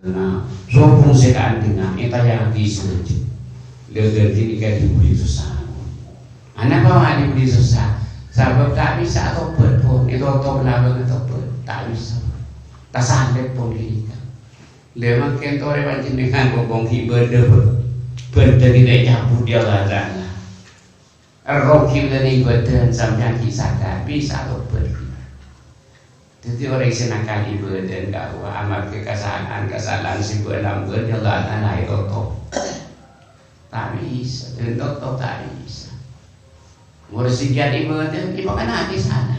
Nah, sopong sekaan dengan eta yang disejuk. Leger ini kan diberi susah. Anak bawa diberi susah. Sebab tak bisa atau pun itu atau belakang atau pun tak bisa. Tak sampai pun kita. Lemang kentore pancen dengan bobong hiberde tidak cabut dia ladang. Rokim dari badan sampai kisah tak bisa atau pun. Jadi orang senangkan ibadah bahwa amal kesalahan si belam berjalan naik otot tak bisa dan otot tak bisa. Mulai sekian ibadah di mana nanti sana,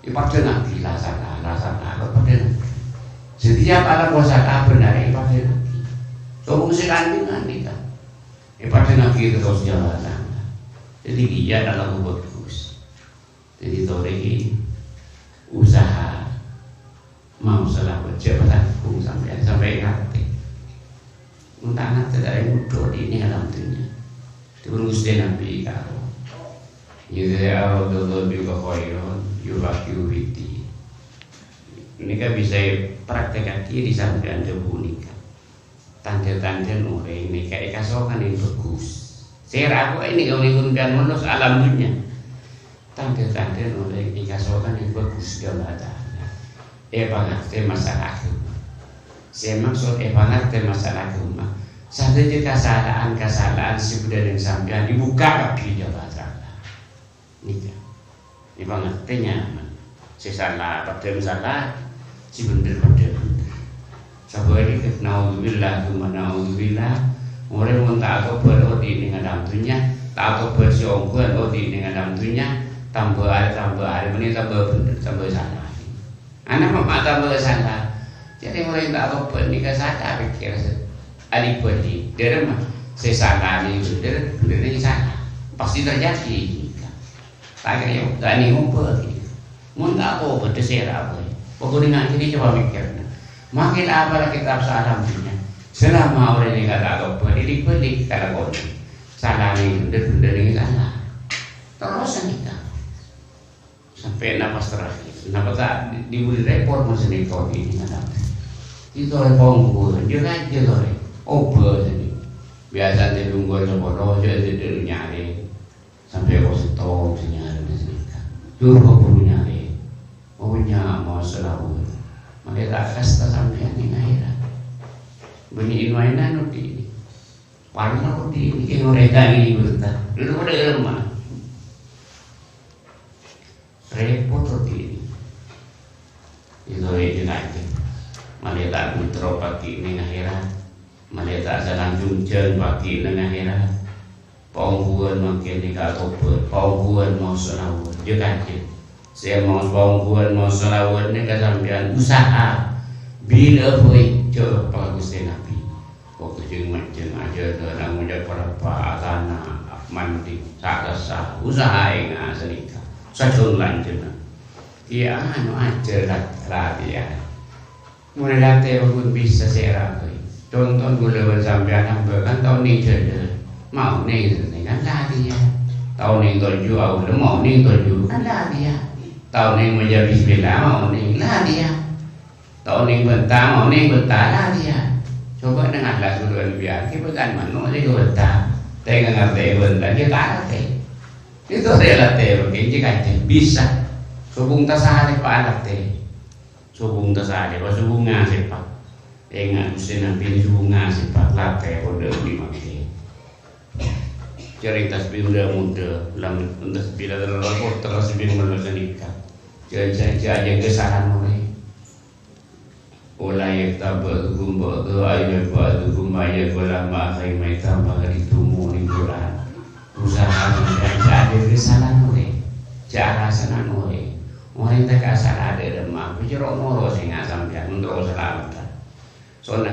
di pada nanti lah sana pada nanti. Setiap alam puasa benar di pada nanti. Sobung sekali nanti kan, di pada nanti terus jalan. Jadi dia dalam bagus. Jadi tori usaha mau salah berjabatan pun sampai ngerti untangan tidak mudah di ini alam dunia terus dia nabi karo jadi Allah dulu juga koyon yuwaki ini kan bisa praktek hati di sampean debu nikah tanda-tanda nore ini kayak kasokan yang bagus saya aku ini kalau diundang menurut alam dunia tanda-tanda oleh dikasokan yang bagus gambaran. Pengerti masalah agama. Saya maksud pengerti masalah agama. Satu kesalahan sebenarnya sampean dibuka lagi jabatan. Ini pengerti nyaman. Si salah pada salah, si bener pada bener. Sabar ini naudzubillah, orang pun tak tahu berodi dengan dalamnya, tak tahu bersyukur odi dengan dalamnya. Tambah hari ini tambah bener tambah salah. Anak mama tambah salah. Jadi mulai tak apa nikah salah pikir adik beri. Dia mah saya salah ni bener ini salah. Pasti terjadi. Tak kira tak ni ngumpul. Mun tak apa betul saya apa. Pokoknya ini coba mikir. Makin apa kitab salam punya. Selama orang ini kata apa didik kalau kau salah ni bener ini salah. Terus nikah. Sampai nafas terakhir, kenapa tak diberi repot macam itu ini ada. Itu repot pun, dia aja tu, oper ni. Biasa dia tunggu sepuluh, dia nyari sampai kau setong nyari di sini. Dulu kau perlu nyari, punya mau selalu. Maka tak kasih sampai ni akhirat. Bunyi mainan nanti, paling nanti ini mereka ini berita. Dulu ada rumah. Repot roti itu lagi maleta putra pagi ning akhirat maleta salang junjeng pagi ning akhirat pongguan makin dikatober pongguan mau selawat juga saya mau pongguan mau selawat ni kesampian usaha bila boleh coba Gusti Nabi kok jeung aja dalam menjadi para tanah mandi saksa usaha enggak sedikit sajun lanjut, iya anu aja latihan. Mulai latihan pun bisa saya rapi. Contoh gula sampai anak kan tahun ini jadi mau nih kan latihan. Tahun ini tujuh awal mau nih tujuh kan latihan. Tahun ini menjadi bismillah mau nih latihan. Tahun ini bentar mau nih bentar latihan. Coba dengan lagu dua biar kita kan mana nih bentar. Tengah ngerti bentar dia tak ngerti. Itu relatif, jika bisa. Subung tasahari pak anak teh, subung tasahari, pas subung ngasih pak. Enggak mesti nampil subung ngasih pak latih kode lima kali. Cerita muda, lam untuk bila terlalu terus sebelum melalui nikah. Jadi kesalahan mulai. Ulai tabah gumba ayat pada gumba ayat ulama kayak mereka bahkan itu muni Quran. Usaha ada kesalahan mulai, cara sana mulai. Orang tak asal ada demam, bicara moro sehingga sampai untuk selamat. So